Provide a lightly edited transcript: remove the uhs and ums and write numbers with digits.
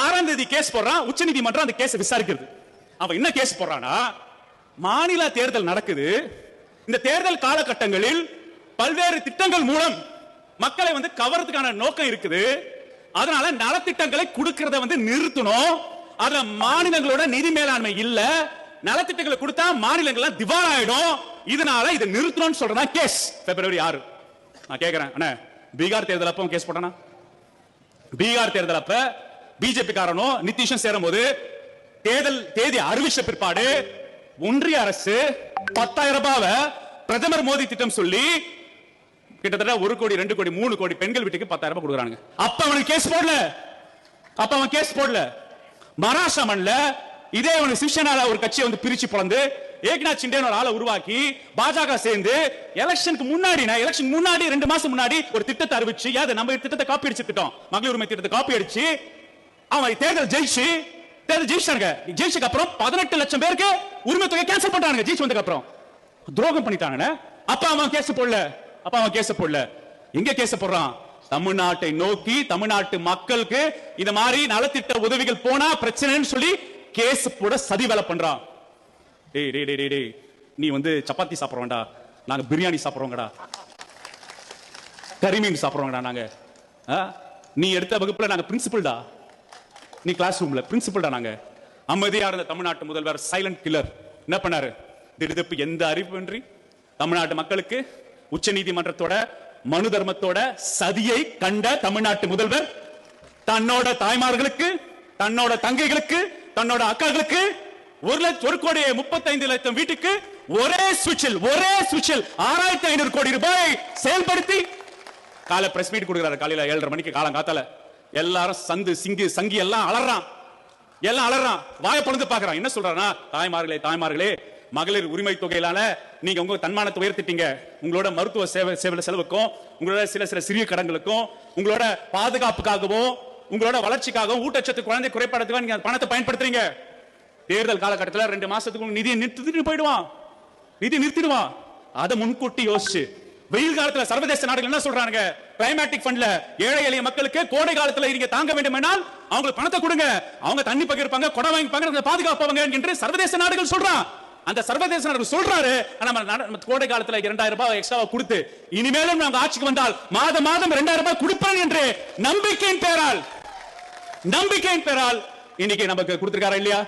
6ஆம் தேதி கேஸ் போடுறான், உச்ச நீதிமன்றம் அந்த கேஸ் விசாரிக்கிறது. அவன் என்ன கேஸ் போடுறானா, மாநில தேர்தல் நடக்குது, இந்த தேர்தல் காலகட்டங்களில் பல்வேறு திட்டங்கள் மூலம் மக்களை கவர்றதுக்கான நோக்கம் இருக்குது, அதனால நலத்திட்டங்களை கொடுக்கறத நிறுத்தணும், அதுல மாநிலங்களோட நிதி மேலாண்மை இல்ல, நலத்திட்டங்களை கொடுத்தா மாநிலங்கள் திவால் ஆயிடும், இதனால இதை நிறுத்தணும்னு சொல்றதா கேஸ். பிப்ரவரி 6. நான் கேக்குறேன், அண்ணா பீகார் தேர்தல் அப்ப கேஸ் போட்டானா? பீகார் தேர்தல் அப்ப பிஜேபி காரனும் நிதிஷும் சேரும் போது தேர்தல் தேதி அறிவிச்ச பிற்பாடு ஒன்றிய அரசு 10,000 ரூபாவை பிரதமர் மோடி திட்டம் சொல்லி கிட்டத்தட்ட 1 கோடி 2 கோடி 3 கோடி பெண்கள் வீட்டுக்கு 10,000 ரூபாய் கொடுக்குறாங்க. அப்ப அவனுக்கு கேஸ் போடல. மகாராஷ்டிரா இதே சிவசேனால ஒரு கட்சியை பிரிச்சு பிளந்து ஏக்நாத் சிண்டேன்னு ஒரு ஆளை உருவாக்கி பாஜக சேர்ந்து எலெக்ஷனுக்கு முன்னாடி 2 மாசம் முன்னாடி ஒரு திட்டத்தை அறிவிச்சு, அது நம்ம திட்டத்தை காப்பி அடிச்சு திட்டம், மகளிர் உரிமை திட்டத்தை காப்பி அடிச்சு அவன் தேர்தல் ஜெயிச்சாங்க. ஜெயிச்சதுக்கு அப்புறம் 18 லட்சம் பேருக்கு உரிமை தொகை கேன்சல் பண்றாங்க. ஜெயிச்சு வந்ததுக்கு அப்புறம் துரோகம் பண்ணிட்டாங்க. அப்ப அவன் கேஸ் போடல. எங்க கேஸ் போடுறான்? தமிழ்நாட்டை நோக்கி தமிழ்நாட்டு மக்களுக்கு இந்த மாதிரி நலத்திட்ட உதவிகள் போனா பிரச்சனைன்னு சொல்லி கேஸ் போட சதி வேலை பண்றான். டேய் நீ சப்பாத்தி சாப்பிடுறோம்டா, நாங்க பிரியாணி சாப்பிடுறோங்கடா, கறிமீன் சாப்பிடுறோங்கடா, நாங்க நீ எடுத்த வகுப்புல நாங்க பிரின்சிபல்டா, நீ கிளாஸ் ரூம்ல பிரின்சிபல்டா, நாங்க அமைதியா இருந்த தமிழ்நாட்டு முதல்வர் சைலண்ட் கில்லர் என்ன பண்ணாரு? திடுதிப்பு எந்த அறிவின்றி தமிழ்நாட்டு மக்களுக்கு உச்ச நீதிமன்றத்தோட மனு தர்மத்தோட சதியை கண்ட தமிழ்நாட்டு முதல்வர் தன்னோட தாய்மார்களுக்கு, தன்னோட தங்கைகளுக்கு, தன்னோட அக்காக்களுக்கு 1,35 லட்சம் வீட்டுக்கு ஒரே சுவிட்சில் 6,500 கோடி ரூபாய் செயல்படுத்தி காலை பிரஸ் மீட் கொடுக்கிறாரு. காலையில 7:30 மணிக்கு காலங்காத்தால எல்லாரும் சங்கி எல்லாம் அலறான், வாயை பொழுது பாக்குறான். என்ன சொல்றானா, தாய்மார்களே மகளிர் உரிமை தொகையிலான நீங்க உங்க தன்மானத்தை உயர்த்திட்டீங்க, உங்களோட மருத்துவ செலவுக்கும், உங்களோட சில சிறிய கடன்களுக்கும், உங்களோட பாதுகாப்புக்காகவும், உங்களோட வளர்ச்சிக்காகவும், ஊட்டச்சத்து குழந்தை குறைபாடுக்காக நீங்க பணத்தை பயன்படுத்துறீங்க. தேர்தல் காலகட்டத்தில் 2 மாசத்துக்கு நிதியை நிறுத்திடுவான். அதை முன்கூட்டி யோசிச்சு வெயில் காலத்துல சர்வதேச நாடுகள் என்ன சொல்றாங்க? கிளைமேட்டிக் ஃபண்ட்ல ஏழை எளிய மக்களுக்கு கோடை காலத்துல நீங்க தாங்க வேண்டும் என்றால் அவங்களுக்கு பணத்தை கொடுங்க, அவங்க தண்ணி பகிர்ப்பாங்க, குடை வாங்கிப்பாங்க, பாதுகாப்பாங்க என்று சர்வதேச நாடுகள் சொல்றான். அந்த சர்வதேச நாடுகள் சொல்றாரு, நம்ம கோடை காலத்துல 2,000 ரூபாய் எக்ஸ்ட்ரா கொடுத்து இனிமேலும் நாங்க ஆட்சிக்கு வந்தால் மாதம் 2,000 ரூபாய் கொடுப்பேன் என்று நம்பிக்கையின் பேரால் இன்னைக்கு நமக்கு கொடுத்திருக்காரா இல்லையா?